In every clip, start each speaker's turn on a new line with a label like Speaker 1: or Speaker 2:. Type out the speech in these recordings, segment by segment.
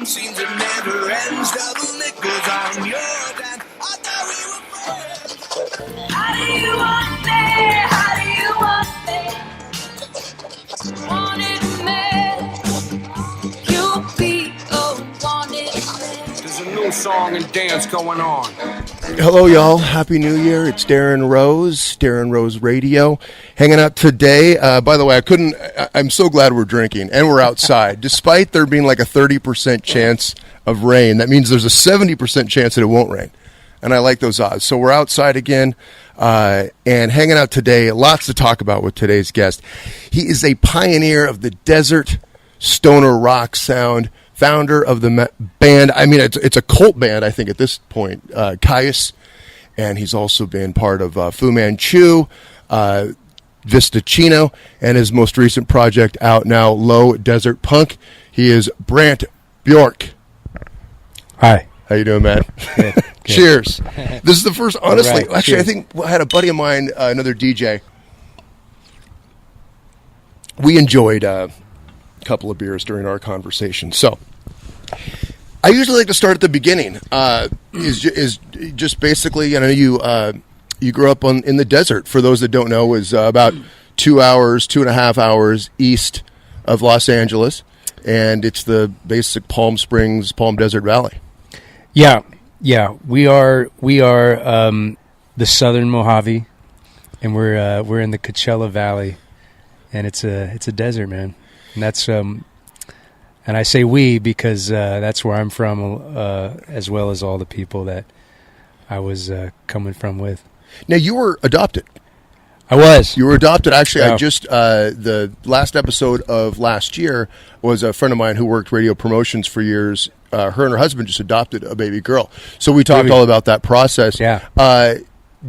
Speaker 1: Seems it never ends. Double nickels on your dime. I thought we were friends. How do you want me? How do you want me? Wanted me. You people wanted me. There's a new song and dance going on.
Speaker 2: Hello, y'all. Happy New Year. It's Darren Rose Radio, hanging out today. By the way, I'm so glad we're drinking and we're outside. Despite there being like a 30% chance of rain, that means there's a 70% chance that it won't rain. And I like those odds. So we're outside again and hanging out today. Lots to talk about with today's guest. He is a pioneer of the desert stoner rock sound. Founder of the band, I mean, it's a cult band, I think, at this point, Kyuss, and he's also been part of Fu Manchu, Vistacino, and his most recent project out now, Low Desert Punk. He is Brant Bjork.
Speaker 3: Hi.
Speaker 2: How you doing, man?
Speaker 3: Good.
Speaker 2: Cheers. This is the first, honestly,
Speaker 3: right,
Speaker 2: actually,
Speaker 3: cheers.
Speaker 2: I think I had a buddy of mine, another DJ. We enjoyed a couple of beers during our conversation, so I usually like to start at the beginning. Is just basically, you know, you grew up in the desert. For those that don't know, is about 2.5 hours east of Los Angeles, and it's the basic Palm Springs, Palm Desert Valley.
Speaker 3: Yeah. We are the Southern Mojave, and we're in the Coachella Valley, and it's a desert, man. And that's and I say we because that's where I'm from, as well as all the people that I was coming from with.
Speaker 2: Now, you were adopted.
Speaker 3: I was.
Speaker 2: You were adopted. Actually,
Speaker 3: Yeah.
Speaker 2: I just the last episode of last year was a friend of mine who worked radio promotions for years. Her and her husband just adopted a baby girl. So we talked all about that process.
Speaker 3: Yeah.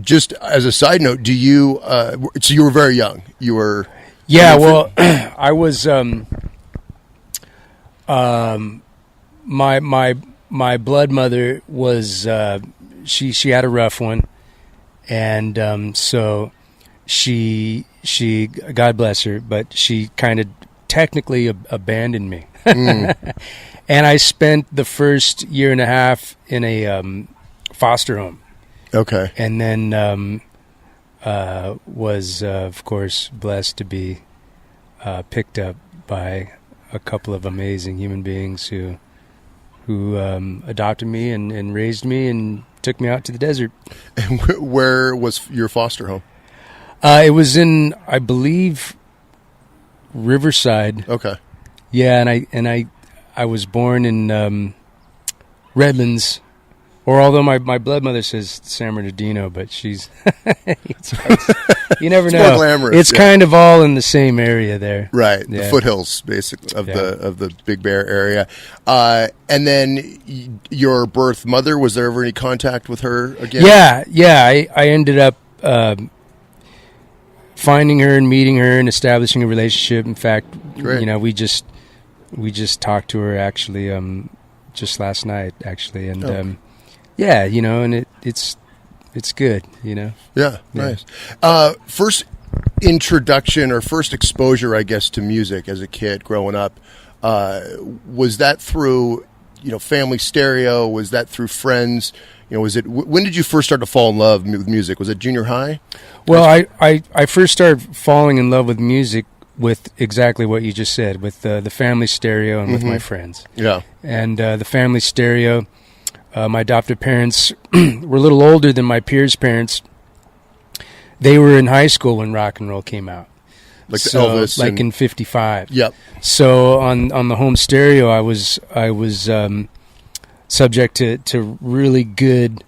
Speaker 2: Just as a side note, do you? So you were very young. You were.
Speaker 3: Yeah. Well, I was. My blood mother was she had a rough one, and so she God bless her, but she kind of technically abandoned me. And I spent the first year and a half in a foster home.
Speaker 2: Okay.
Speaker 3: And then was of course blessed to be picked up by a couple of amazing human beings who adopted me and raised me and took me out to the desert.
Speaker 2: And where was your foster home?
Speaker 3: It was in, I believe, Riverside.
Speaker 2: Okay.
Speaker 3: Yeah, and I was born in Redlands, or although my blood mother says San Bernardino, but she's you never know.
Speaker 2: More glamorous.
Speaker 3: It's kind of all in the same area there,
Speaker 2: right?
Speaker 3: Yeah.
Speaker 2: The foothills, basically, of the Big Bear area. And then your birth mother, was there ever any contact with her again?
Speaker 3: Yeah. I ended up finding her and meeting her and establishing a relationship. In fact,
Speaker 2: Great.
Speaker 3: You know, we just talked to her actually just last night actually, and yeah, you know, and it's good, you know.
Speaker 2: Yeah, nice. First introduction or first exposure, I guess, to music as a kid growing up, was that through, you know, family stereo? Was that through friends? You know, was it? When did you first start to fall in love with music? Was it junior high?
Speaker 3: Well, I first started falling in love with music with exactly what you just said, with the family stereo and with my friends.
Speaker 2: Yeah.
Speaker 3: And the family stereo, my adopted parents were a little older than my peers' parents. They were in high school when rock and roll came out.
Speaker 2: Like Elvis.
Speaker 3: Like in 55.
Speaker 2: Yep.
Speaker 3: So on the home stereo, I was subject to really good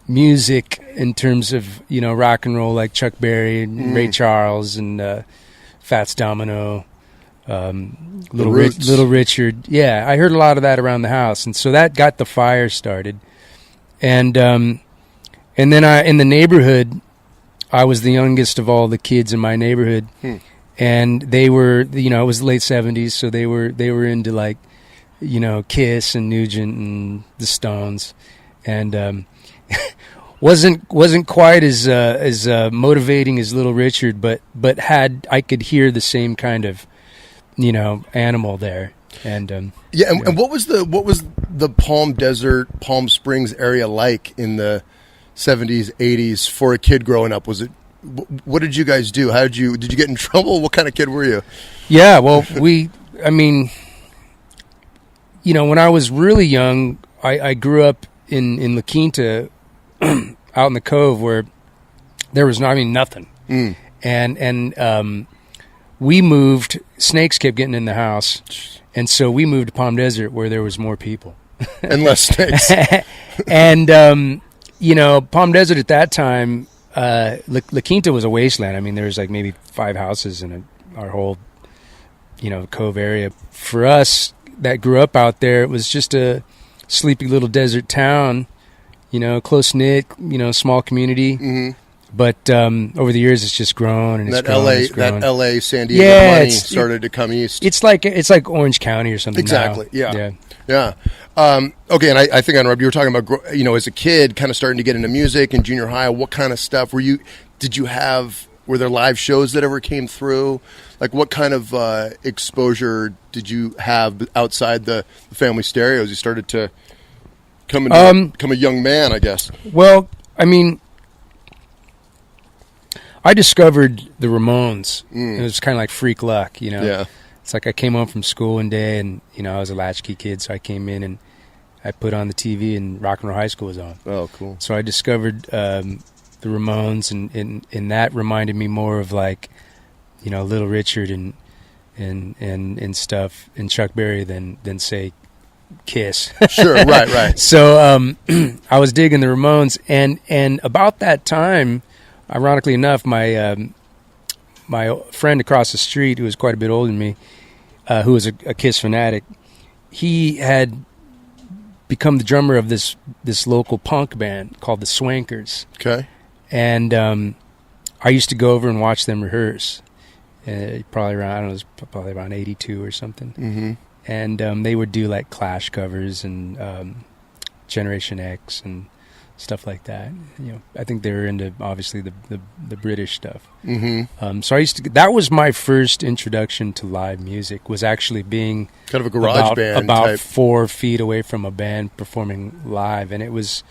Speaker 3: music in terms of, you know, rock and roll, like Chuck Berry and Ray Charles and Fats Domino, Little Richard. Yeah, I heard a lot of that around the house, and so that got the fire started. And then in the neighborhood, I was the youngest of all the kids in my neighborhood, and they were, you know, it was the late '70s, so they were into, like, you know, Kyuss and Nugent and the Stones, and wasn't quite as motivating as Little Richard, but I could hear the same kind of animal there. And
Speaker 2: and what was the Palm Springs area like in the 70s, 80s for a kid growing up? Was it, what did you guys do? Did you get in trouble? What kind of kid were you?
Speaker 3: Yeah, well, when I was really young, I grew up in La Quinta, out in the Cove, where there was nothing. And we moved. Snakes kept getting in the house, and so we moved to Palm Desert, where there was more people
Speaker 2: and less snakes.
Speaker 3: And Palm Desert at that time, La Quinta was a wasteland. I mean, there was like maybe 5 houses in our whole Cove area. For us that grew up out there, it was just a sleepy little desert town, close knit, small community. But over the years, it's just grown and
Speaker 2: that
Speaker 3: LA,
Speaker 2: San Diego money started to come east.
Speaker 3: It's like Orange County or something.
Speaker 2: Exactly.
Speaker 3: Now.
Speaker 2: Yeah. Okay, and I think I interrupted. You were talking about as a kid, kind of starting to get into music in junior high. What kind of stuff were there live shows that ever came through? Like, what kind of exposure did you have outside the family stereos? You started to become a young man, I guess.
Speaker 3: Well, I mean, I discovered the Ramones. It was kind of like freak luck,
Speaker 2: Yeah.
Speaker 3: It's like I came home from school one day, and I was a latchkey kid, so I came in and I put on the TV, and Rock and Roll High School was on.
Speaker 2: Oh, cool.
Speaker 3: So I discovered the Ramones, and that reminded me more of like, Little Richard and stuff, and Chuck Berry than say Kyss.
Speaker 2: Sure, right.
Speaker 3: So I was digging the Ramones, and about that time, ironically enough, my friend across the street, who was quite a bit older than me, who was a Kyss fanatic, he had become the drummer of this local punk band called the Swankers.
Speaker 2: Okay.
Speaker 3: And I used to go over and watch them rehearse. Probably around 82 or something. Mm-hmm. And they would do like Clash covers and Generation X and stuff like that. I think they were into obviously the British stuff. Mm-hmm. So that was my first introduction to live music, was actually being
Speaker 2: kind of a garage band
Speaker 3: about
Speaker 2: type.
Speaker 3: 4 feet away from a band performing live, and it was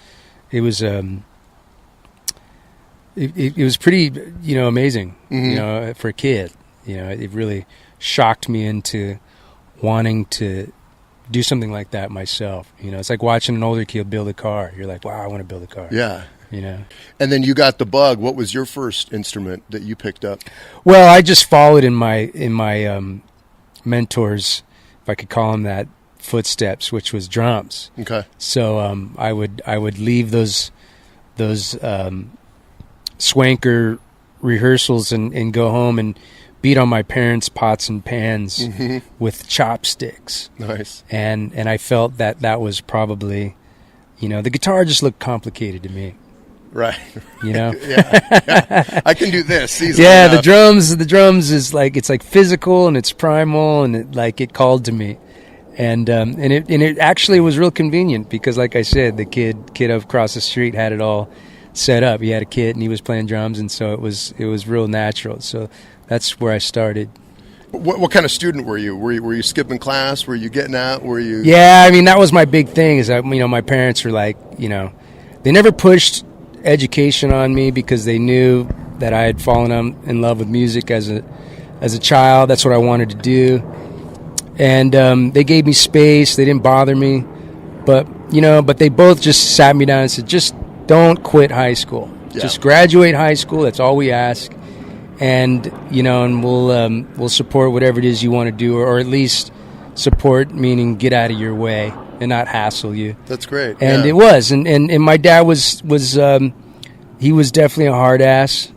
Speaker 3: pretty amazing.
Speaker 2: Mm-hmm.
Speaker 3: For a kid. It really shocked me into wanting to do something like that myself. It's like watching an older kid build a car. You're like, wow, I want to build a car.
Speaker 2: Yeah. And then you got the bug. What was your first instrument that you picked up?
Speaker 3: Well, I just followed in my mentors, if I could call them that, footsteps, which was drums.
Speaker 2: Okay.
Speaker 3: So I would leave those swanker rehearsals and go home and beat on my parents' pots and pans with chopsticks.
Speaker 2: Nice.
Speaker 3: And I felt that was probably, the guitar just looked complicated to me.
Speaker 2: Right.
Speaker 3: Yeah.
Speaker 2: I can do this easily
Speaker 3: Yeah,
Speaker 2: enough.
Speaker 3: the drums is like, it's like physical and it's primal, and it called to me. And it actually was real convenient because, like I said, the kid across the street had it all set up. He had a kit and he was playing drums, and so it was real natural. So that's where I started.
Speaker 2: What kind of student were you? Were you skipping class? Were you getting out? Were you?
Speaker 3: Yeah, I mean, that was my big thing. Is that my parents were like, they never pushed education on me because they knew that I had fallen in love with music as a child. That's what I wanted to do, and they gave me space. They didn't bother me, but they both just sat me down and said, just don't quit high school. Yeah. Just graduate high school. That's all we ask. And and we'll support whatever it is you want to do, or at least support, meaning get out of your way and not hassle you.
Speaker 2: That's great.
Speaker 3: And
Speaker 2: yeah.
Speaker 3: it was, and my dad was he was definitely a hard ass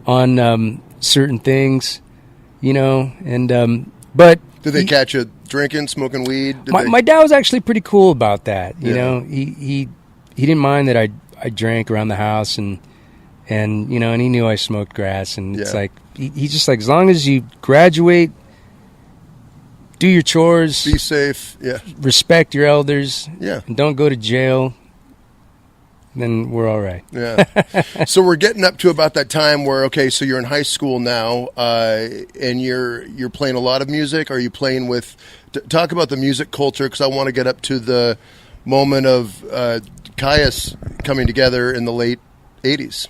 Speaker 3: on certain things, but
Speaker 2: did they catch you drinking, smoking weed?
Speaker 3: My dad was actually pretty cool about that. He didn't mind that I drank around the house and he knew I smoked grass, and it's like he's just like, as long as you graduate, do your chores,
Speaker 2: be safe,
Speaker 3: respect your elders,
Speaker 2: and
Speaker 3: don't go to jail. then we're all right.
Speaker 2: Yeah. So we're getting up to about that time where, okay, so you're in high school now, and you're playing a lot of music. Are you playing with? Talk about the music culture, because I want to get up to the moment of Kyuss coming together in the late '80s.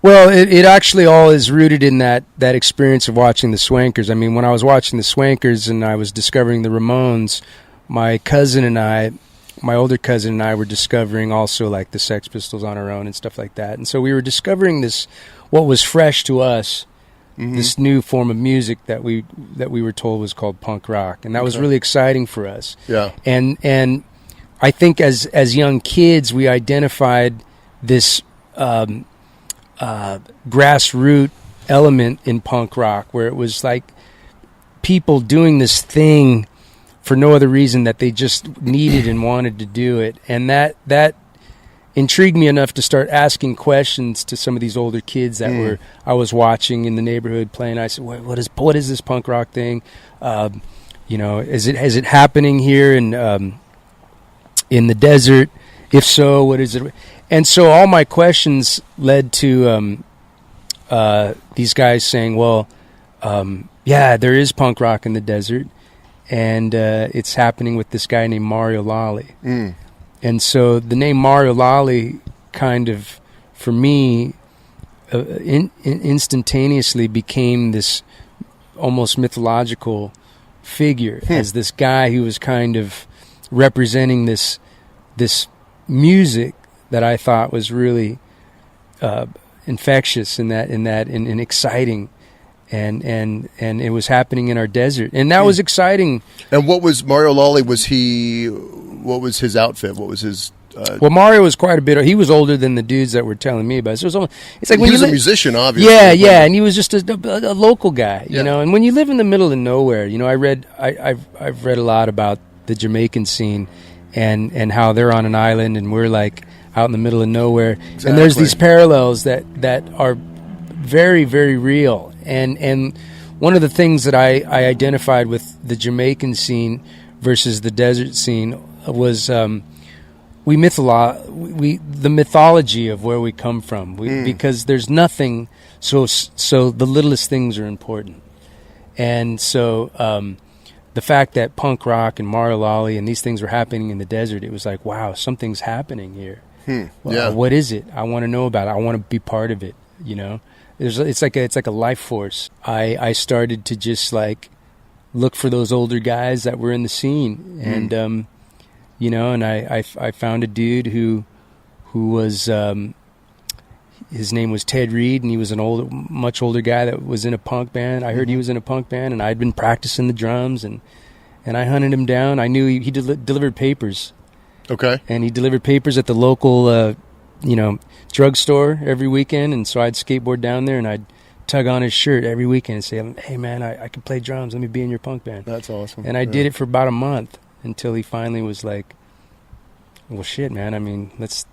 Speaker 3: Well, it actually all is rooted in that experience of watching the Swankers. I mean, when I was watching the Swankers and I was discovering the Ramones, my older cousin and I were discovering also like the Sex Pistols on our own and stuff like that. And so we were discovering this, what was fresh to us, this new form of music that we were told was called punk rock, and that was really exciting for us.
Speaker 2: Yeah.
Speaker 3: And I think as young kids we identified this grassroots element in punk rock, where it was like people doing this thing for no other reason that they just needed and wanted to do it. And that intrigued me enough to start asking questions to some of these older kids that I was watching in the neighborhood playing. I said, what is this punk rock thing? Is it happening here in the desert? If so, what is it? And so all my questions led to these guys saying, well, yeah, there is punk rock in the desert, and it's happening with this guy named Mario Lally. And so the name Mario Lally kind of, for me, instantaneously became this almost mythological figure as this guy who was kind of representing this music that I thought was really infectious and exciting, and it was happening in our desert, and that was exciting.
Speaker 2: And what was Mario Lally? What was his outfit? What was his?
Speaker 3: Well, Mario was quite a bit. He was older than the dudes that were telling me about it. So it's like when
Speaker 2: he was a musician, obviously.
Speaker 3: Yeah, and he was just a local guy, you know. And when you live in the middle of nowhere, you know, I've read a lot about the Jamaican scene and how they're on an island and we're like out in the middle of nowhere. Exactly. And there's these parallels that are very, very real. And one of the things that I identified with the Jamaican scene versus the desert scene was the mythology of where we come from. Because there's nothing, so the littlest things are important. And so the fact that punk rock and Mario Lally and these things were happening in the desert, it was like, wow, something's happening here. What is it? I want to know about it. I want to be part of it. You know, it's like a life force. I started to just like look for those older guys that were in the scene, and and I found a dude who was his name was Ted Reed, and he was much older guy that was in a punk band. I heard he was in a punk band, and I'd been practicing the drums, and I hunted him down. I knew he delivered papers.
Speaker 2: Okay. And
Speaker 3: he delivered papers at the local, drugstore every weekend, and so I'd skateboard down there, and I'd tug on his shirt every weekend and say, hey, man, I can play drums. Let me be in your punk band.
Speaker 2: That's awesome.
Speaker 3: And I did it for about a month until he finally was like, well, shit, man, I mean, let's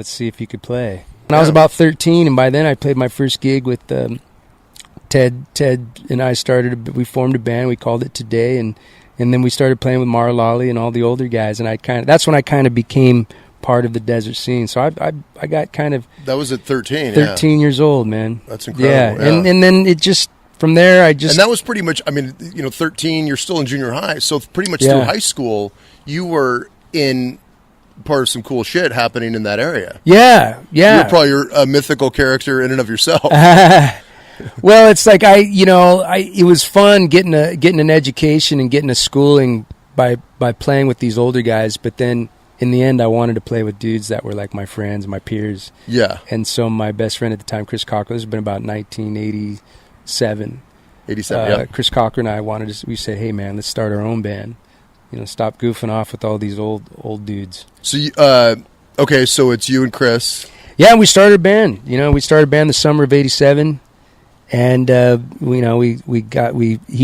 Speaker 3: see if you could play. And I was about 13, and by then I played my first gig with Ted and I we formed a band. We called it Today, and then we started playing with Mario Lally and all the older guys, and that's when I kind of became part of the desert scene. So I got kind of...
Speaker 2: That was at 13,
Speaker 3: 13 years old, man.
Speaker 2: That's incredible.
Speaker 3: Yeah. And then it just... From there,
Speaker 2: And that was pretty much... I mean, 13, you're still in junior high, so pretty much through high school, you were in part of some cool shit happening in that area.
Speaker 3: Yeah.
Speaker 2: You're probably a mythical character in and of yourself.
Speaker 3: Well, it's like it was fun getting an education and getting a schooling by playing with these older guys, but then in the end I wanted to play with dudes that were like my friends, my peers. Yeah. And so my best friend at the time, Chris Cochran, this has been about 1987. 87, yeah. Chris Cochran and I we said, hey man, let's start our own band. Stop goofing off with all these old dudes. So
Speaker 2: okay, so it's you and Chris.
Speaker 3: Yeah, we started a band. We started a band the summer of '87. And he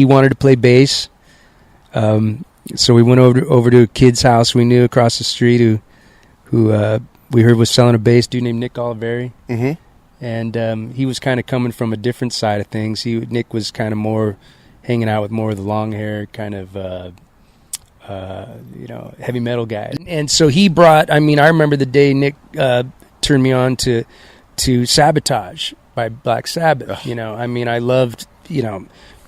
Speaker 3: wanted to play bass, so we went over to a kid's house we knew across the street who we heard was selling a bass, dude named Nick Oliveri. And he was kind of coming from a different side of things. Nick was kind of more hanging out with more of the long hair kind of heavy metal guys. And so he brought, I remember the day Nick turned me on to Sabotage by Black Sabbath. I loved,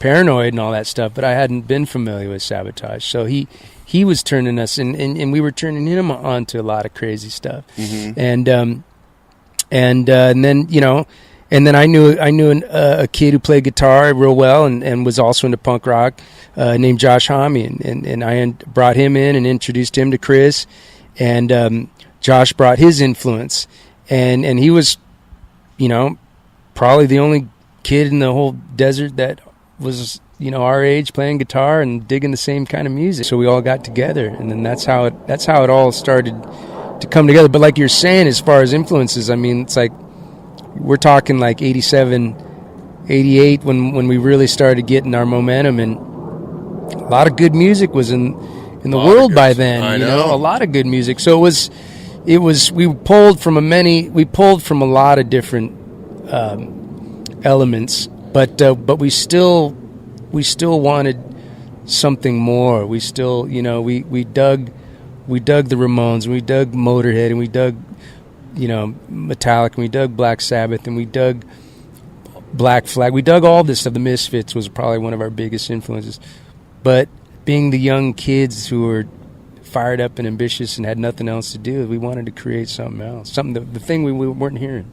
Speaker 3: Paranoid and all that stuff, but I hadn't been familiar with Sabotage. So he was turning us, and we were turning him on to a lot of crazy stuff. Mm-hmm. And then I knew a kid who played guitar real well and was also into punk rock, named Josh Homme, and I brought him in and introduced him to Chris, and Josh brought his influence, and he was, probably the only kid in the whole desert that was, our age, playing guitar and digging the same kind of music. So we all got together, and then that's how it all started to come together. But like you're saying, as far as influences, it's like we're talking like 87, 88 when we really started getting our momentum, and a lot of good music was in the world by then.
Speaker 2: I know.
Speaker 3: A lot of good music. So it was we pulled from a lot of different elements, but we still wanted something more. We still, we dug the Ramones, and we dug Motorhead, and we dug, Metallica, and we dug Black Sabbath, and we dug Black Flag. We dug all this stuff. The Misfits was probably one of our biggest influences. But being the young kids who were fired up and ambitious and had nothing else to do, we wanted to create something else, the thing we weren't hearing.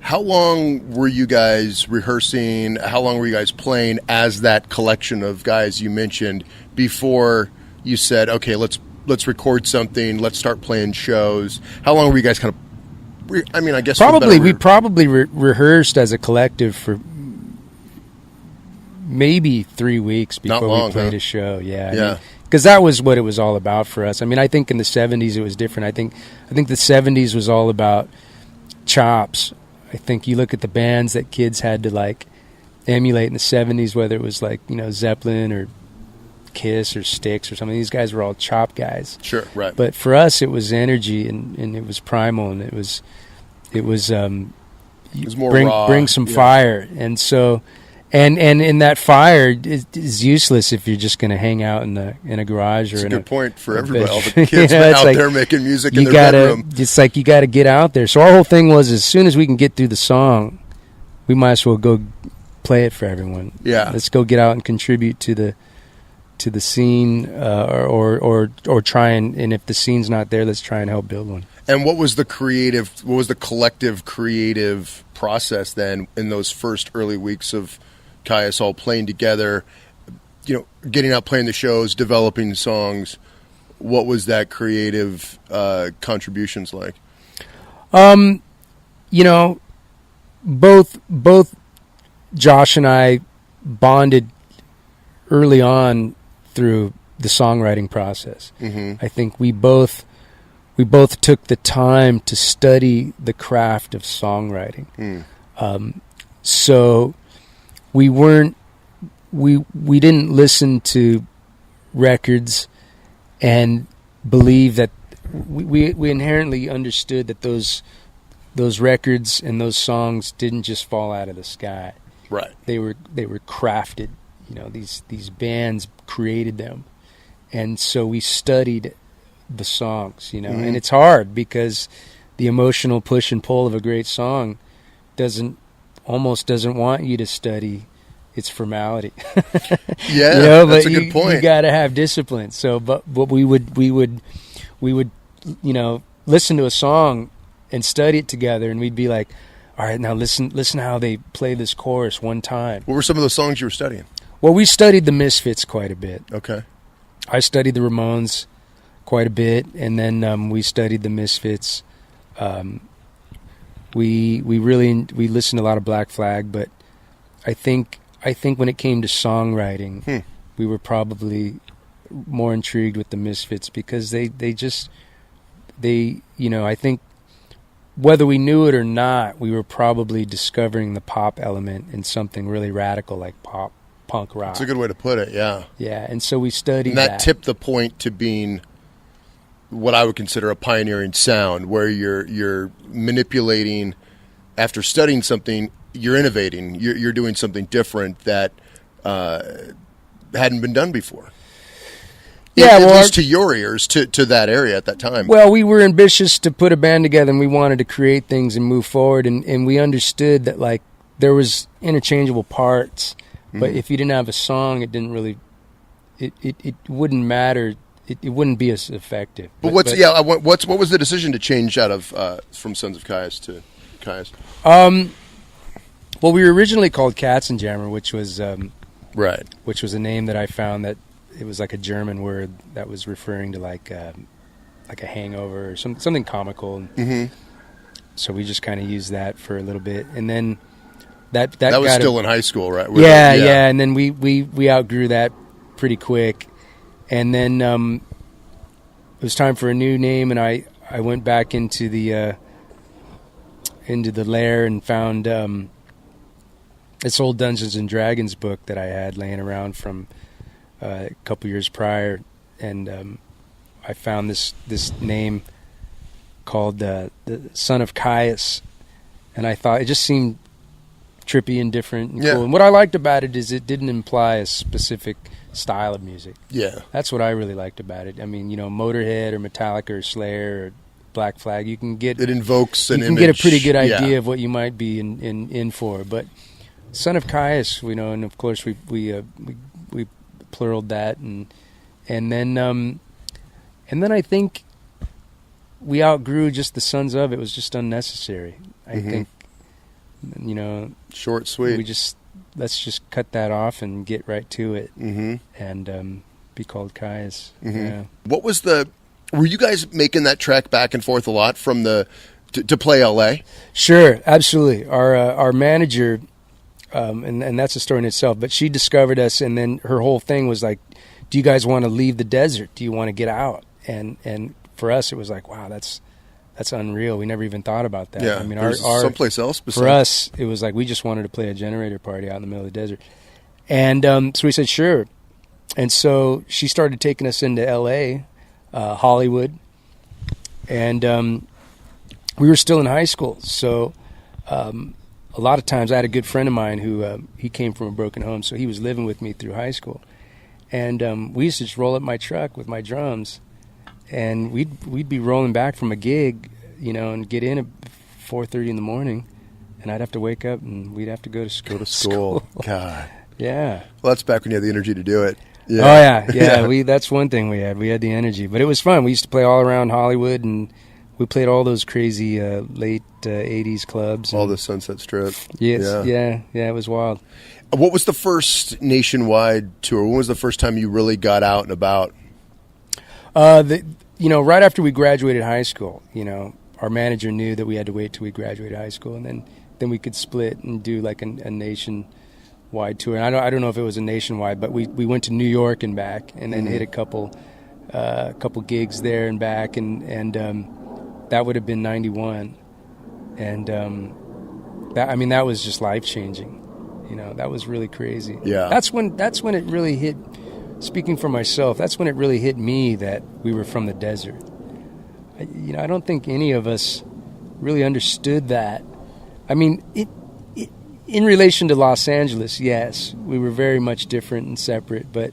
Speaker 2: How long were you guys rehearsing? How long were you guys playing as that collection of guys you mentioned before you said, okay, let's record something, let's start playing shows? How long were you guys kind of, I guess
Speaker 3: we probably rehearsed as a collective for maybe 3 weeks before we played a show. Yeah. Because that was what it was all about for us. I think in the 70s it was different. I think the 70s was all about chops. I think you look at the bands that kids had to like emulate in the 70s, whether it was like, Zeppelin or Kyuss or Styx or something. These guys were all chop guys.
Speaker 2: Sure, right.
Speaker 3: But for us, it was energy and it was primal, and it was
Speaker 2: more raw.
Speaker 3: Bring some fire. And so, and in that fire is useless if you're just going to hang out in a garage or
Speaker 2: it's
Speaker 3: in
Speaker 2: a good point for everybody. All
Speaker 3: bedroom.
Speaker 2: the kids out there making music in their bedroom.
Speaker 3: It's like you got to get out there. So our whole thing was, as soon as we can get through the song, we might as well go play it for everyone.
Speaker 2: Yeah,
Speaker 3: let's go get out and contribute to the scene, or try and if the scene's not there, let's try and help build one.
Speaker 2: And what was the collective creative process then in those first early weeks of Kyuss all playing together, getting out, playing the shows, developing songs? What was that creative contributions like?
Speaker 3: Both Josh and I bonded early on through the songwriting process. Mm-hmm. I think we both took the time to study the craft of songwriting. So we didn't listen to records and believe that we inherently understood that those records and those songs didn't just fall out of the sky.
Speaker 2: Right.
Speaker 3: They were crafted. These bands created them, and so we studied the songs. Mm-hmm. And it's hard because the emotional push and pull of a great song almost doesn't want you to study its formality.
Speaker 2: Yeah, that's a good point.
Speaker 3: You got to have discipline. So, but we would listen to a song and study it together, and we'd be like, all right, now listen how they play this chorus one time.
Speaker 2: What were some of those songs you were studying? Well,
Speaker 3: we studied the Misfits quite a bit.
Speaker 2: Okay.
Speaker 3: I studied the Ramones quite a bit, and then we studied the Misfits. We listened to a lot of Black Flag, but I think when it came to songwriting, we were probably more intrigued with the Misfits because I think whether we knew it or not, we were probably discovering the pop element in something really radical like punk rock.
Speaker 2: That's a good way to put it, yeah.
Speaker 3: Yeah, and so we studied
Speaker 2: and that tipped the point to being what I would consider a pioneering sound, where you're manipulating, after studying something, you're innovating, you're doing something different that hadn't been done before.
Speaker 3: Yeah,
Speaker 2: at least to your ears, to that area at that time.
Speaker 3: Well, we were ambitious to put a band together, and we wanted to create things and move forward, and we understood that like there was interchangeable parts, but if you didn't have a song, it didn't really, it wouldn't matter. It wouldn't be as effective.
Speaker 2: But what was the decision to change out of from Sons of Kyuss to Kyuss?
Speaker 3: Well, we were originally called Katzenjammer, which was
Speaker 2: Right.
Speaker 3: which was a name that I found that it was like a German word that was referring to like a hangover or something comical.
Speaker 2: Mm-hmm.
Speaker 3: So we just kind of used that for a little bit, and then that
Speaker 2: was still in high school, right?
Speaker 3: Yeah, and then we outgrew that pretty quick, and then it was time for a new name, and I went back into the lair and found this old Dungeons and Dragons book that I had laying around from a couple years prior, and I found this name called the Son of Kyuss, and I thought it just seemed trippy and different and cool. And what I liked about it is it didn't imply a specific style of music.
Speaker 2: Yeah,
Speaker 3: that's what I really liked about it. I mean, Motorhead or Metallica or Slayer or Black Flag, you can get
Speaker 2: it invokes an image.
Speaker 3: You can get a pretty good idea of what you might be in for. But Son of Kyuss, and of course we pluraled that, and then I think we outgrew just the Sons of. It was just unnecessary. I think,
Speaker 2: short, sweet.
Speaker 3: Let's just cut that off and get right to it,
Speaker 2: and
Speaker 3: be called Kyuss.
Speaker 2: Yeah. What was were you guys making that trek back and forth a lot from to play LA?
Speaker 3: Sure, absolutely. Our manager, and that's a story in itself, but she discovered us, and then her whole thing was like, do you guys want to leave the desert? Do you want to get out? And for us, it was like, wow, that's unreal. We never even thought about that.
Speaker 2: Yeah,
Speaker 3: I mean,
Speaker 2: our someplace else.
Speaker 3: For us, it was like we just wanted to play a generator party out in the middle of the desert, and so we said sure. And so she started taking us into L.A., Hollywood, and we were still in high school. So a lot of times, I had a good friend of mine who he came from a broken home, so he was living with me through high school, and we used to just roll up my truck with my drums. And we'd be rolling back from a gig, and get in at 4:30 in the morning, and I'd have to wake up and we'd have to go to school.
Speaker 2: God.
Speaker 3: Yeah.
Speaker 2: Well, that's back when you had the energy to do it. Yeah.
Speaker 3: Oh yeah. That's one thing we had. We had the energy, but it was fun. We used to play all around Hollywood, and we played all those crazy late '80s clubs.
Speaker 2: All the Sunset Strip.
Speaker 3: Yes. Yeah. It was wild.
Speaker 2: What was the first nationwide tour? When was the first time you really got out and about?
Speaker 3: Right after we graduated high school, our manager knew that we had to wait till we graduated high school, and then we could split and do like a nationwide tour. And I don't know if it was a nationwide, but we went to New York and back, and then hit a couple gigs there and back, and that would have been '91, and that was just life changing. That was really crazy.
Speaker 2: Yeah,
Speaker 3: that's when it really hit. Speaking for myself, that's when it really hit me that we were from the desert. I don't think any of us really understood that. I mean, in relation to Los Angeles, yes, we were very much different and separate. But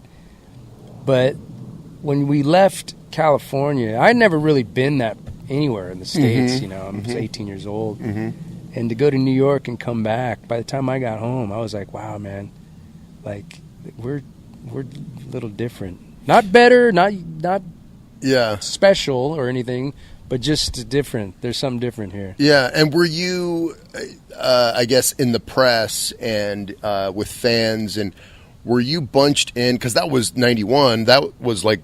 Speaker 3: when we left California, I'd never really been that anywhere in the States. I was 18 years old, and to go to New York and come back. By the time I got home, I was like, wow, man, like we're a little different. Not better, not special or anything, but just different. There's something different here.
Speaker 2: Yeah, and were you, I guess, in the press and with fans, and were you bunched in? Because that was '91. That was like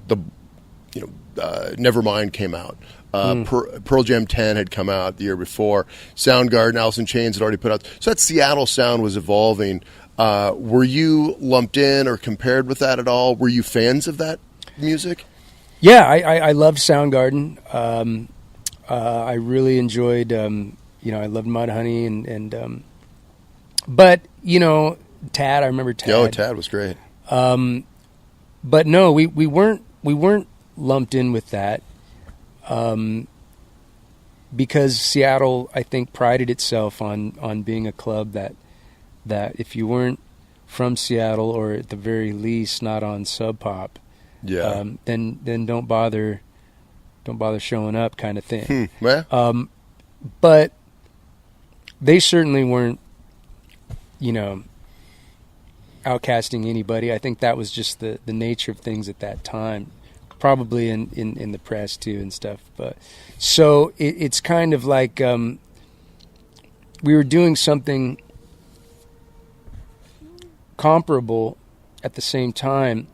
Speaker 2: Nevermind came out. Pearl Jam 10 had come out the year before. Soundgarden, Alice in Chains had already put out. So that Seattle sound was evolving. Were you lumped in or compared with that at all? Were you fans of that music?
Speaker 3: Yeah, I loved Soundgarden. I really enjoyed, I loved Mudhoney and but Tad. I remember Tad.
Speaker 2: Oh, Tad was great.
Speaker 3: But no, we weren't lumped in with that. Because Seattle, I think, prided itself on being a club that if you weren't from Seattle, or at the very least not on Sub Pop, then don't bother showing up, kind of thing.
Speaker 2: Yeah.
Speaker 3: But they certainly weren't, outcasting anybody. I think that was just the nature of things at that time, probably in the press too and stuff. But so it's kind of like we were doing something comparable at the same time,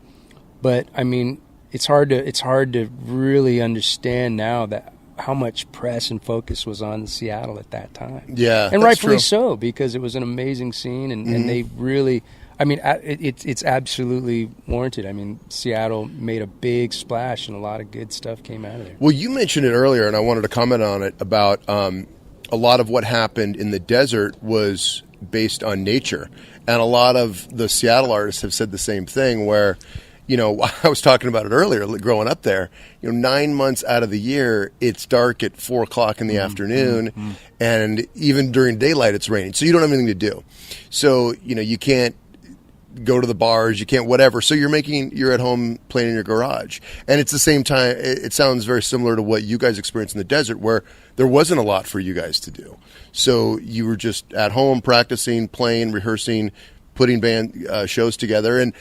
Speaker 3: but I mean, it's hard to really understand now that how much press and focus was on Seattle at that time.
Speaker 2: Yeah,
Speaker 3: and rightfully
Speaker 2: true.
Speaker 3: so, because it was an amazing scene, and they really, I mean, it's absolutely warranted. I mean, Seattle made a big splash, and a lot of good stuff came out of there.
Speaker 2: Well, you mentioned it earlier, and I wanted to comment on it about a lot of what happened in the desert was based on nature, and a lot of the Seattle artists have said the same thing. Where, I was talking about it earlier. Growing up there, 9 months out of the year, it's dark at 4:00 in the afternoon, and even during daylight, it's raining. So you don't have anything to do. So you can't go to the bars, you can't whatever. So you're at home playing in your garage, and it's the same time. It sounds very similar to what you guys experienced in the desert, where there wasn't a lot for you guys to do. So you were just at home practicing, playing, rehearsing, putting band shows together, and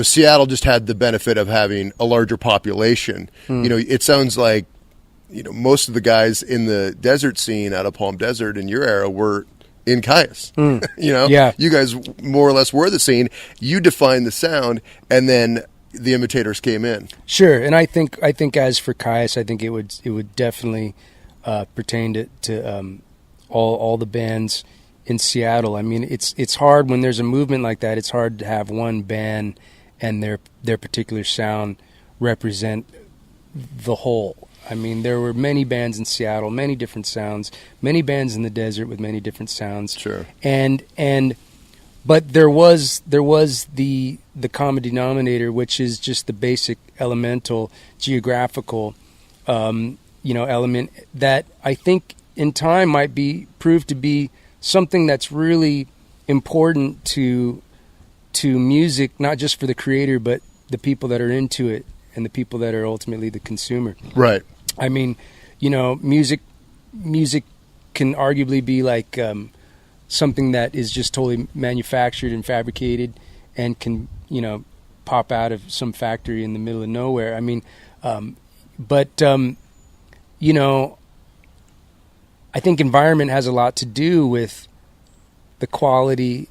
Speaker 2: Seattle just had the benefit of having a larger population. It sounds like most of the guys in the desert scene out of Palm Desert in your era were in Kyuss.
Speaker 3: Yeah.
Speaker 2: You guys more or less were the scene. You defined the sound, and then the imitators came in.
Speaker 3: Sure, and I think as for Kyuss, I think it would definitely pertain to all the bands in Seattle. I mean, it's hard when there's a movement like that. It's hard to have one band and their particular sound represent the whole. I mean, there were many bands in Seattle, many different sounds, many bands in the desert with many different sounds.
Speaker 2: Sure.
Speaker 3: But there was the common denominator, which is just the basic elemental geographical element that I think in time might prove to be something that's really important to music, not just for the creator, but the people that are into it and the people that are ultimately the consumer.
Speaker 2: Right.
Speaker 3: I mean, music can arguably be like something that is just totally manufactured and fabricated and can, pop out of some factory in the middle of nowhere. I mean, I think environment has a lot to do with the quality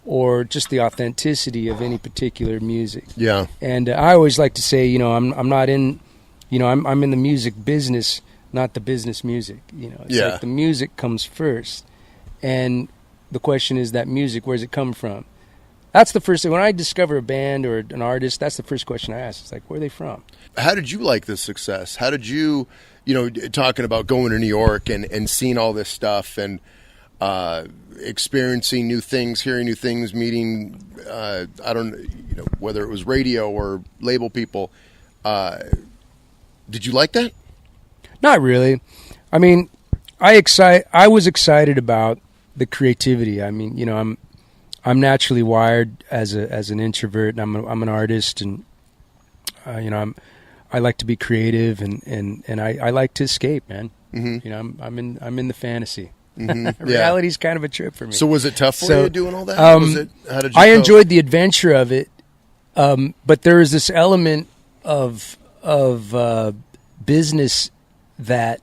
Speaker 3: or just the authenticity of any particular music.
Speaker 2: Yeah.
Speaker 3: And I always like to say, I'm not in, I'm in the music business, not the business music. It's like the music comes first. And the question is, that music, where's it come from? That's the first thing. When I discover a band or an artist, that's the first question I ask. It's like, where are they from?
Speaker 2: How did you like this success? How did you, talking about going to New York and seeing all this stuff and experiencing new things, hearing new things, meeting, whether it was radio or label people. Did you like that?
Speaker 3: Not really. I mean, I was excited about the creativity. I mean, I'm naturally wired as an introvert, and I'm an artist, and I like to be creative, and I like to escape, man. Mm-hmm. I'm in the fantasy. Mm-hmm. Reality's kind of a trip for me.
Speaker 2: So was it tough for you doing all that?
Speaker 3: How did you enjoyed the adventure of it, but there was this element of business that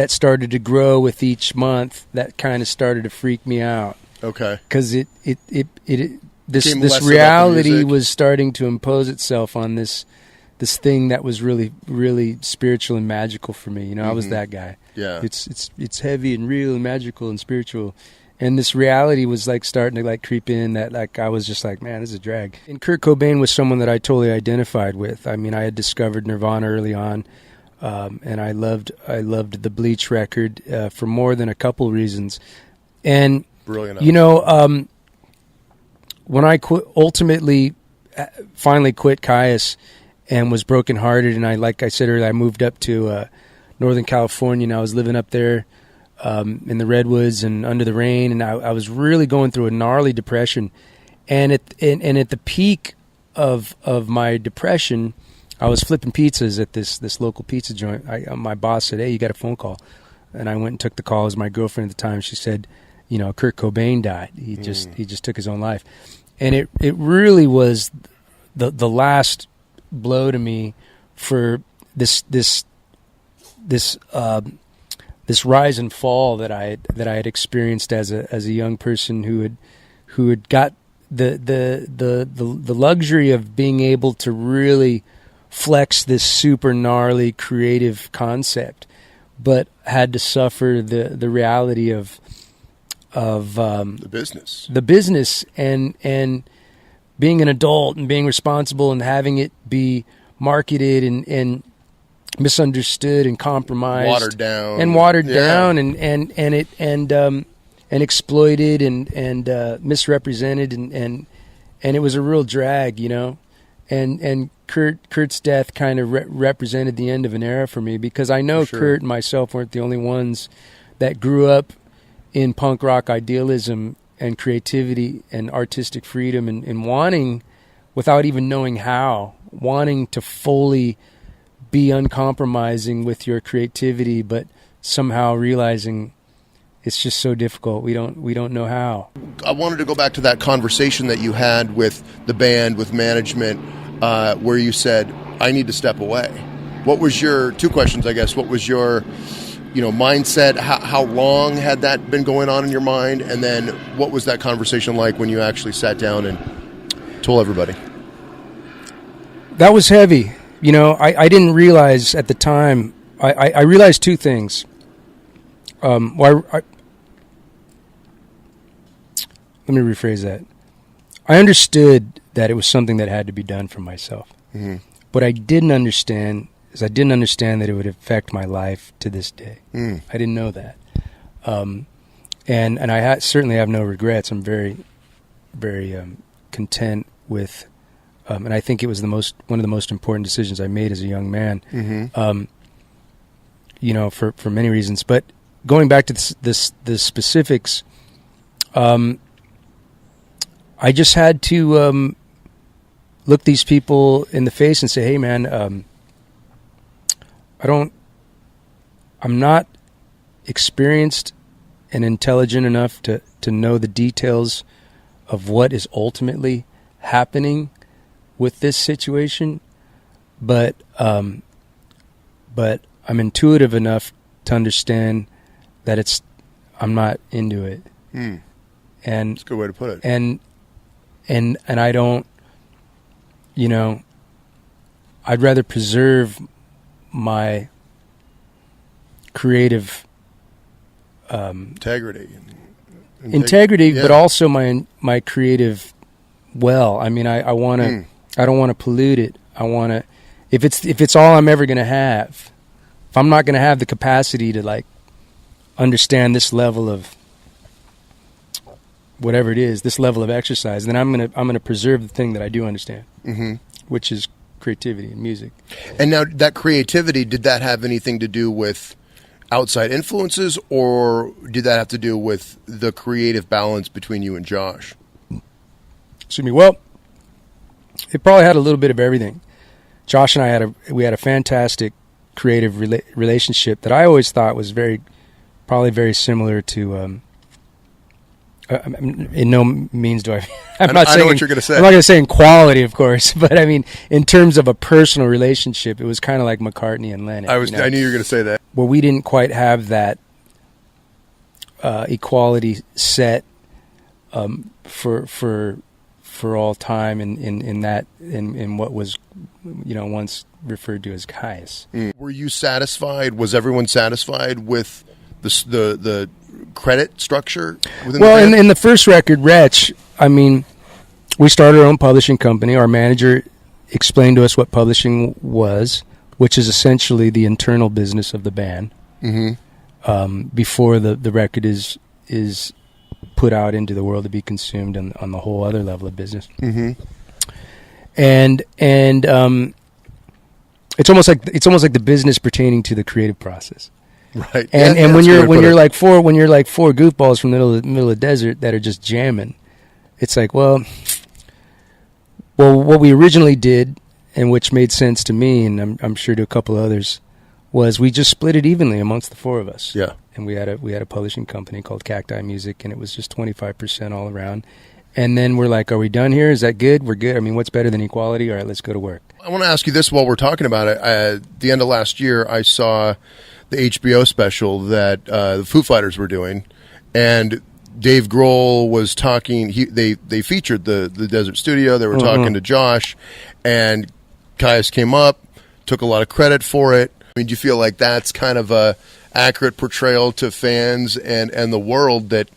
Speaker 3: started to grow with each month that kind of started to freak me out.
Speaker 2: Okay.
Speaker 3: Because this reality was starting to impose itself on this thing that was really, really spiritual and magical for me. I was that guy.
Speaker 2: Yeah.
Speaker 3: It's heavy and real and magical and spiritual. And this reality was like starting to like creep in that like I was just like, man, this is a drag. And Kurt Cobain was someone that I totally identified with. I mean, I had discovered Nirvana early on. And I loved the Bleach record for more than a couple reasons. And
Speaker 2: brilliant.
Speaker 3: When I finally quit Kyuss and was brokenhearted, and like I said earlier, I moved up to Northern California, and I was living up there in the redwoods and under the rain, and I was really going through a gnarly depression. And at the peak of my depression, I was flipping pizzas at this local pizza joint. My boss said, "Hey, you got a phone call," and I went and took the call. It was my girlfriend at the time. She said, Kurt Cobain died. He just took his own life, and it really was the last blow to me for this rise and fall that I had experienced as a young person who had got the luxury of being able to really flex this super gnarly creative concept, but had to suffer the reality of the business and being an adult and being responsible and having it be marketed and misunderstood and compromised, watered down and exploited and misrepresented and it was a real drag, and Kurt's death kind of represented the end of an era for me, because I know Kurt and myself weren't the only ones that grew up in punk rock idealism and creativity and artistic freedom and wanting, without even knowing how, wanting to fully be uncompromising with your creativity, but somehow realizing it's just so difficult. We don't know how.
Speaker 2: I wanted to go back to that conversation that you had with the band, with management, where you said, I need to step away. What was your, two questions, I guess, what was your mindset? How long had that been going on in your mind? And then what was that conversation like when you actually sat down and told everybody?
Speaker 3: That was heavy. I didn't realize at the time, I realized two things. Let me rephrase that. I understood that it was something that had to be done for myself. Mm-hmm. What I didn't understand is that it would affect my life to this day. I didn't know that. And I certainly have no regrets. I'm very, very content with, and I think it was one of the most important decisions I made as a young man. Mm-hmm. For many reasons. But going back to the specifics, I just had to look these people in the face and say, "Hey, man, I'm not experienced and intelligent enough to know the details of what is ultimately happening with this situation, but I'm intuitive enough to understand that I'm not into it." And
Speaker 2: that's a good way to put it.
Speaker 3: And I don't, I'd rather preserve my creative
Speaker 2: integrity,
Speaker 3: but also my creative well. I mean, I want to. I don't want to pollute it. I want to. If it's all I'm ever going to have, if I'm not going to have the capacity to understand this level of whatever it is, this level of exercise, then I'm gonna preserve the thing that I do understand, which is creativity and music.
Speaker 2: And now that creativity, did that have anything to do with outside influences, or did that have to do with the creative balance between you and Josh?
Speaker 3: Excuse me. Well, it probably had a little bit of everything. Josh and I had a fantastic creative relationship that I always thought was probably very similar to. In no means do I. I'm not saying.
Speaker 2: I know what you're going to say.
Speaker 3: I'm not going to say in quality, of course, but I mean in terms of a personal relationship, it was kind of like McCartney and Lennon.
Speaker 2: I knew you were going to say that.
Speaker 3: Well, we didn't quite have that equality set for all time in what was once referred to as Kyuss.
Speaker 2: Were you satisfied? Was everyone satisfied with the credit structure within the band?
Speaker 3: in the first record, Wretch, I mean, we started our own publishing company. Our manager explained to us what publishing was, which is essentially the internal business of the band, before the record is put out into the world to be consumed on the whole other level of business. And it's almost like the business pertaining to the creative process.
Speaker 2: Right.
Speaker 3: And when you're like four goofballs from the middle of the desert that are just jamming, it's like, well, Well, what we originally did, and which made sense to me, and I'm sure to a couple of others, was we just split it evenly amongst the four of us.
Speaker 2: Yeah.
Speaker 3: And we had a publishing company called Cacti Music, and it was just 25% all around. And then we're like, are we done here? Is that good? We're good. I mean, what's better than equality? All right, let's go to work.
Speaker 2: I want to ask you this while we're talking about it. At the end of last year, I saw the HBO special that the Foo Fighters were doing, and Dave Grohl was talking. They featured the Desert Studio. They were talking to Josh, and Kyuss came up, took a lot of credit for it. I mean, do you feel like that's kind of a accurate portrayal to fans and the world that,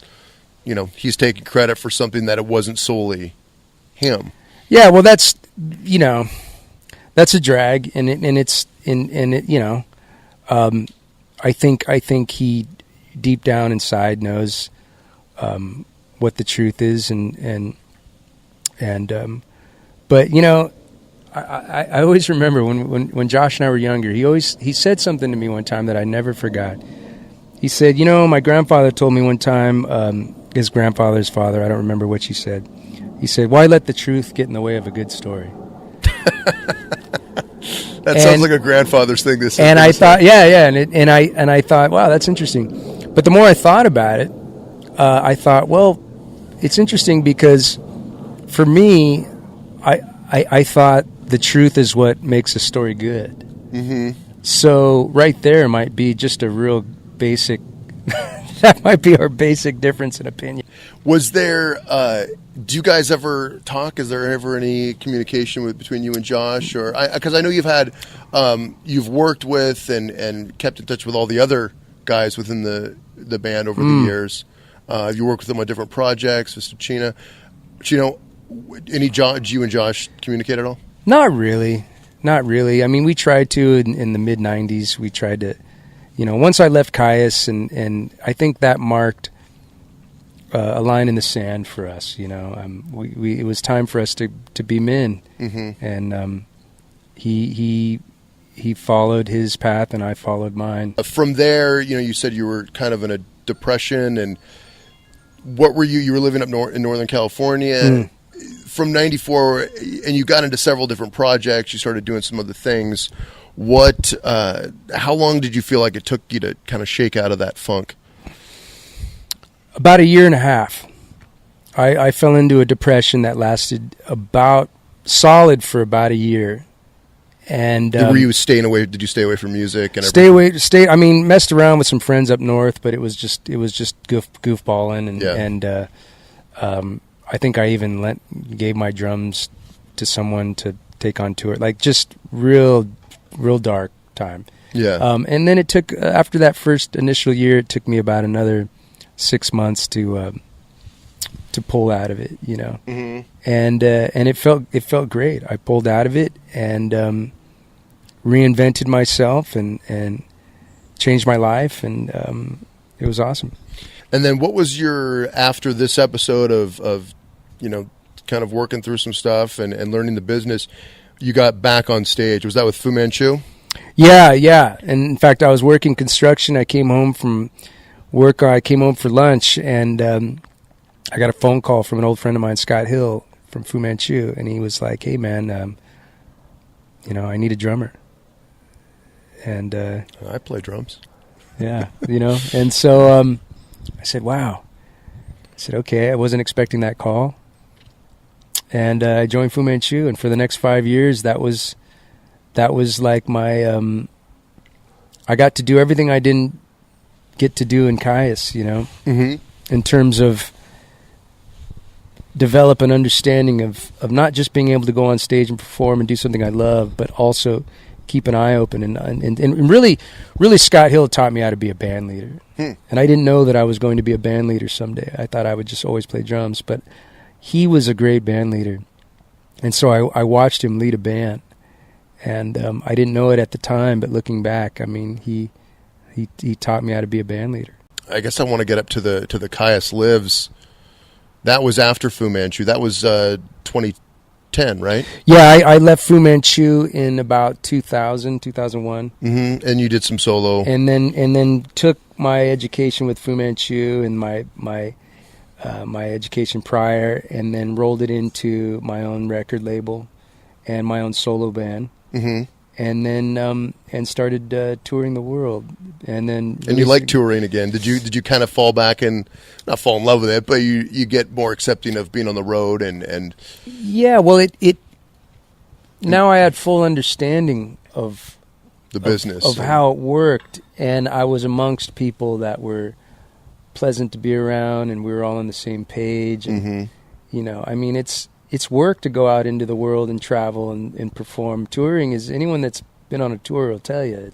Speaker 2: you know, he's taking credit for something that it wasn't solely him?
Speaker 3: Yeah, well, that's, you know, that's a drag, and it's you know, I think he deep down inside knows what the truth is, but you know, I always remember when Josh and I were younger, he said something to me one time that I never forgot. He said, you know, my grandfather told me one time, his grandfather's father, I don't remember what he said. He said, why let the truth get in the way of a good story?
Speaker 2: That sounds like a grandfather's thing.
Speaker 3: And I thought, and I thought, wow, that's interesting. But the more I thought about it, I thought, well, it's interesting because for me, I thought the truth is what makes a story good. Mm-hmm. So right there might be just a real basic. That might be our basic difference in opinion.
Speaker 2: Was there? Do you guys ever talk? Is there ever any communication between you and Josh? Or because I know you've had, you've worked with and kept in touch with all the other guys within the band over the years. You worked with them on different projects, Mr. Chino, did you and Josh communicate at all? Not
Speaker 3: really. I mean, we tried to in the mid '90s. We tried to, you know, once I left Kyuss, and I think that marked a line in the sand for us. You know, it was time for us to be men, and he followed his path, and I followed mine.
Speaker 2: From there, you know, you said you were kind of in a depression, and what were you? You were living up in Northern California. From '94, and you got into several different projects. You started doing some other things. How long did you feel like it took you to kind of shake out of that funk?
Speaker 3: About a year and a half. I fell into a depression that lasted solid for about a year. And
Speaker 2: were you staying away? Did you stay away from music? And
Speaker 3: I mean, messed around with some friends up north, but it was just goofballing, and I think I even gave my drums to someone to take on tour. Like just real dark time.
Speaker 2: Yeah.
Speaker 3: And then it took after that first initial year, it took me about another 6 months to pull out of it. You know, and it felt great. I pulled out of it and reinvented myself and changed my life, and it was awesome.
Speaker 2: And then what was after this episode of you know, kind of working through some stuff and learning the business, you got back on stage. Was that with Fu Manchu?
Speaker 3: Yeah. And in fact, I was working construction. I came home from work. I came home for lunch, and I got a phone call from an old friend of mine, Scott Hill, from Fu Manchu, and he was like, hey, man, you know, I need a drummer. And
Speaker 2: I play drums.
Speaker 3: Yeah, you know, and so I said, wow. I said, okay, I wasn't expecting that call. And I joined Fu Manchu, and for the next 5 years, that was like my, I got to do everything I didn't get to do in Kyuss, you know, in terms of develop an understanding of not just being able to go on stage and perform and do something I love, but also keep an eye open. And really Scott Hill taught me how to be a band leader. And I didn't know that I was going to be a band leader someday. I thought I would just always play drums, but he was a great band leader. And so I watched him lead a band, and I didn't know it at the time, but looking back, I mean, he taught me how to be a band leader.
Speaker 2: I guess I want to get up to the Kyuss Lives. That was after Fu Manchu. That was 2010, right?
Speaker 3: Yeah, I left Fu Manchu in about 2000, 2001.
Speaker 2: And you did some solo.
Speaker 3: And then took my education with Fu Manchu and my my education prior, and then rolled it into my own record label and my own solo band.
Speaker 2: Mm-hmm.
Speaker 3: And then and started touring the world, and then
Speaker 2: And you like touring again? Did you kind of fall back and not fall in love with it, but you get more accepting of being on the road and
Speaker 3: yeah. Well, it now I had full understanding of
Speaker 2: the business
Speaker 3: of how it worked, and I was amongst people that were pleasant to be around, and we were all on the same page. And
Speaker 2: Mm-hmm.
Speaker 3: you know, I mean, it's work to go out into the world and travel and perform. Touring is, anyone that's been on a tour will tell you,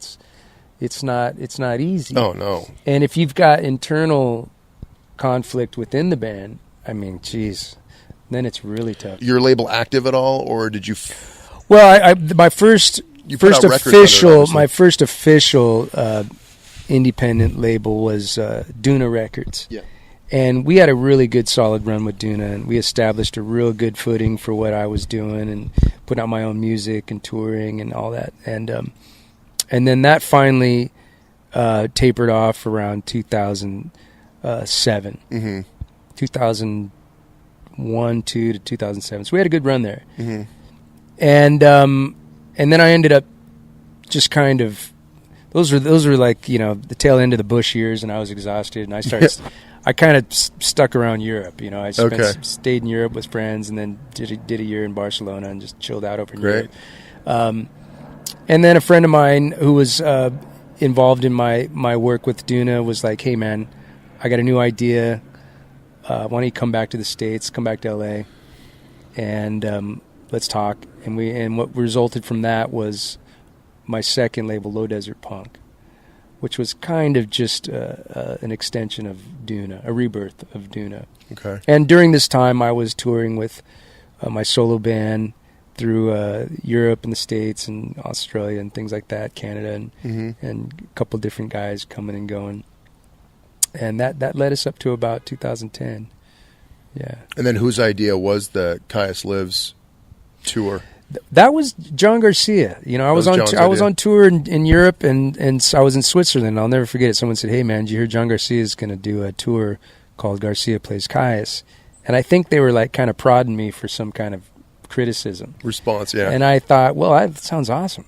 Speaker 3: it's not easy.
Speaker 2: Oh no!
Speaker 3: And if you've got internal conflict within the band, I mean, geez, then it's really tough.
Speaker 2: Your label active at all, or did you?
Speaker 3: Well, my first
Speaker 2: put out records under it, obviously.
Speaker 3: my first official independent label was Duna Records.
Speaker 2: Yeah.
Speaker 3: And we had a really good, solid run with Duna, and we established a real good footing for what I was doing and putting out my own music and touring and all that. And then that finally tapered off around 2007,
Speaker 2: Mm-hmm.
Speaker 3: 2001, 2 to 2007. So we had a good run there.
Speaker 2: Mm-hmm.
Speaker 3: And then I ended up just kind of, those were like, you know, the tail end of the Bush years, and I was exhausted, and I started. I kind of stuck around Europe, you know. I stayed in Europe with friends, and then did a year in Barcelona and just chilled out over in Europe. And then a friend of mine who was involved in my work with Duna was like, "Hey, man, I got a new idea. Why don't you come back to the States? Come back to LA, and let's talk." And what resulted from that was my second label, Low Desert Punk, which was kind of just an extension of Duna, a rebirth of Duna.
Speaker 2: Okay.
Speaker 3: And during this time, I was touring with my solo band through Europe and the States and Australia and things like that, Canada, and and a couple of different guys coming and going. And that led us up to about 2010. Yeah.
Speaker 2: And then whose idea was the Kyuss Lives tour?
Speaker 3: That was John Garcia. You know, I was on tour in Europe, and I was in Switzerland. I'll never forget it. Someone said, "Hey, man, did you hear John Garcia is going to do a tour called Garcia Plays Kyuss?" And I think they were like kind of prodding me for some kind of criticism
Speaker 2: Response, yeah.
Speaker 3: And I thought, well, that sounds awesome.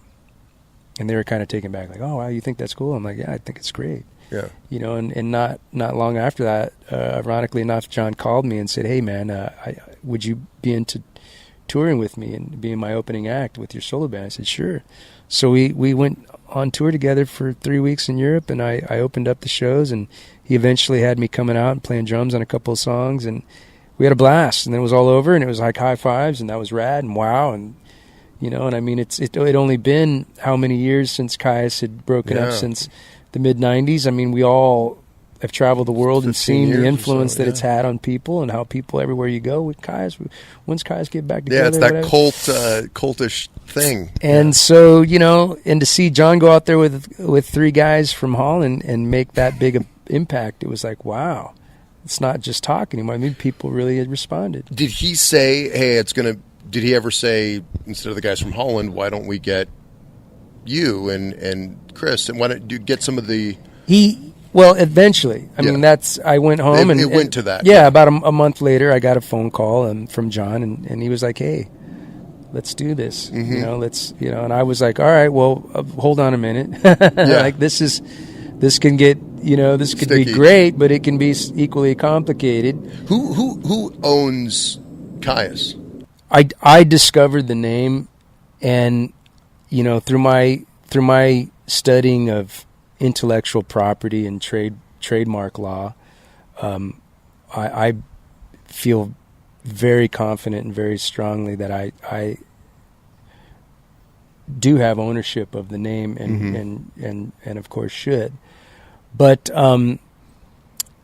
Speaker 3: And they were kind of taken back, like, "Oh, wow, you think that's cool?" I'm like, "Yeah, I think it's great."
Speaker 2: Yeah.
Speaker 3: You know, and not long after that, ironically enough, John called me and said, "Hey, man, would you be into touring with me and being my opening act with your solo band?" I said, "Sure." So we went on tour together for 3 weeks in Europe, and I opened up the shows, and he eventually had me coming out and playing drums on a couple of songs, and we had a blast. And then it was all over, and it was like high fives, and that was rad and wow. And you know, and I mean, it only been how many years since Kyuss had broken up, since the mid 90s. I mean, we all have traveled the world and seen the influence that it's had on people, and how people everywhere you go with Kyuss. When's Kyuss get back together?
Speaker 2: Yeah, it's that cultish thing.
Speaker 3: And so, you know, and to see John go out there with three guys from Holland and make that big a impact, it was like, wow, it's not just talk anymore. I mean, people really had responded.
Speaker 2: Did he say, "Hey, did he ever say, instead of the guys from Holland, why don't we get you and Chris, and why don't you get some of the?"
Speaker 3: Well, eventually. I mean, I went home
Speaker 2: it went to that.
Speaker 3: Yeah, about a month later, I got a phone call from John, and he was like, "Hey, let's do this." You know, and I was like, "All right, well, hold on a minute." Like this can get, you know, this could
Speaker 2: Sticky.
Speaker 3: be great, but it can be equally complicated.
Speaker 2: Who owns Kyuss?
Speaker 3: I discovered the name, and you know, through my studying of intellectual property and trademark law, I feel very confident and very strongly that I do have ownership of the name, and of course should. But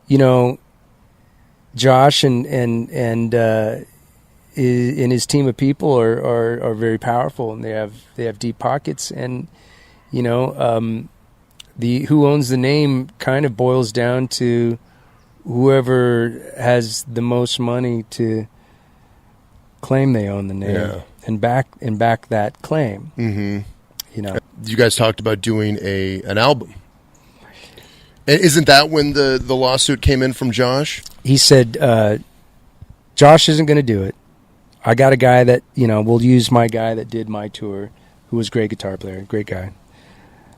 Speaker 3: you know, Josh and his team of people are very powerful, and they have deep pockets, and you know, the who owns the name kind of boils down to whoever has the most money to claim they own the name and back that claim.
Speaker 2: Mm-hmm.
Speaker 3: You know,
Speaker 2: you guys talked about doing an album, And isn't that when the lawsuit came in from Josh?
Speaker 3: He said, Josh isn't going to do it. I got a guy that, we'll use my guy that did my tour, who was a great guitar player, great guy.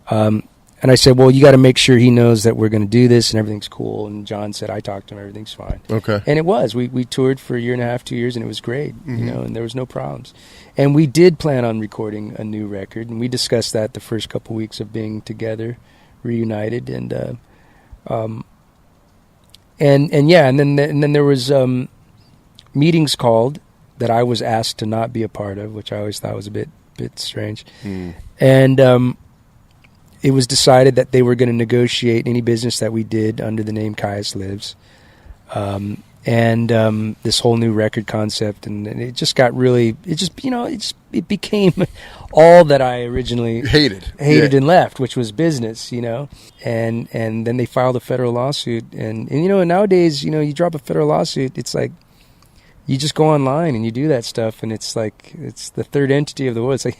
Speaker 3: And I said, well, you got to make sure he knows that we're going to do this and everything's cool. And John said, I talked to him, everything's fine.
Speaker 2: Okay.
Speaker 3: And it was. We toured for a year and a half, 2 years, and it was great, and there was no problems. And we did plan on recording a new record, and we discussed that the first couple weeks of being together, reunited, and then there was meetings called that I was asked to not be a part of, which I always thought was a bit strange. And it was decided that they were going to negotiate any business that we did under the name Kyuss Lives, and this whole new record concept, and it just got really, it became all that I originally hated and left, which was business, and then they filed a federal lawsuit, and nowadays, you drop a federal lawsuit, it's like, you just go online and you do that stuff, and it's like it's the third entity of the world. It's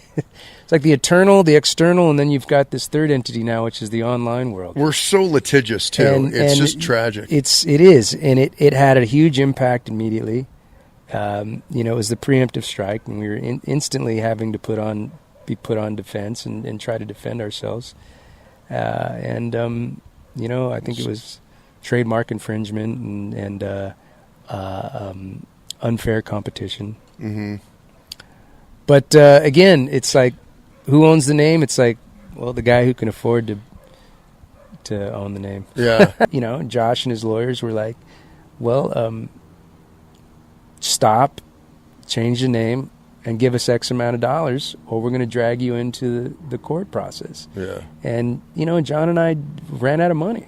Speaker 3: like the eternal, the external, and then you've got this third entity now, which is the online world.
Speaker 2: We're so litigious too. It's just tragic.
Speaker 3: It is, and it had a huge impact immediately. It was the preemptive strike, and we were instantly having to be put on defense and try to defend ourselves. I think it was trademark infringement and unfair competition. But again, it's like, who owns the name? It's like, well, the guy who can afford to own the name.
Speaker 2: Yeah.
Speaker 3: Josh and his lawyers were like, well, stop, change the name, and give us X amount of dollars, or we're going to drag you into the court process.
Speaker 2: Yeah.
Speaker 3: And John and I ran out of money,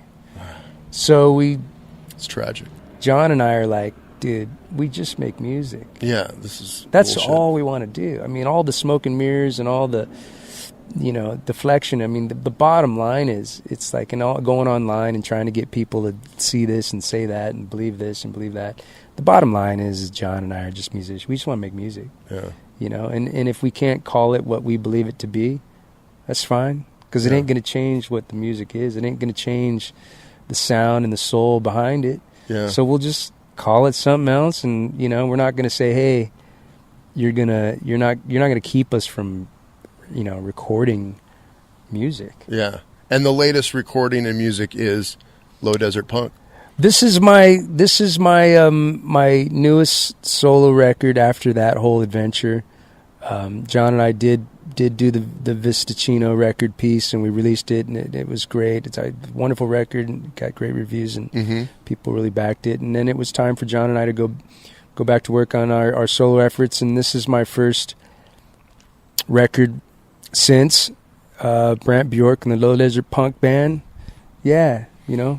Speaker 3: so
Speaker 2: it's tragic.
Speaker 3: John and I are like, dude, we just make music.
Speaker 2: Yeah,
Speaker 3: that's
Speaker 2: bullshit.
Speaker 3: all we want to do. I mean, all the smoke and mirrors and all the, deflection. I mean, the bottom line is, it's like, going online and trying to get people to see this and say that and believe this and believe that. The bottom line is John and I are just musicians. We just want to make music.
Speaker 2: Yeah.
Speaker 3: And if we can't call it what we believe it to be, that's fine, because it ain't going to change what the music is. It ain't going to change the sound and the soul behind it.
Speaker 2: Yeah.
Speaker 3: So we'll just call it something else, and we're not going to say, hey, you're not going to keep us from recording music.
Speaker 2: Yeah. And the latest recording in music is Low Desert Punk.
Speaker 3: This is my my newest solo record after that whole adventure. John and I did do the Vistacino record piece, and we released it, and it was great. It's a wonderful record, and got great reviews, and people really backed it. And then it was time for John and I to go back to work on our solo efforts, and this is my first record since Brant Bjork and the Low Desert Punk Band. Yeah.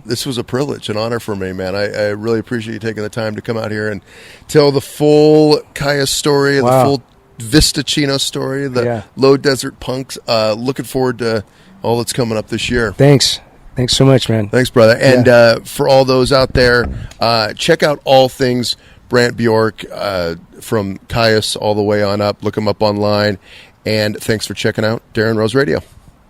Speaker 2: This was a privilege, an honor for me, man. I really appreciate you taking the time to come out here and tell the full Kyuss story, the full Vistacino story, the Low Desert Punks. Looking forward to all that's coming up this year.
Speaker 3: Thanks so much, man.
Speaker 2: Thanks, brother. And for all those out there, check out all things Brant Bjork, from Kyuss all the way on up. Look him up online. And thanks for checking out Darren Rose Radio.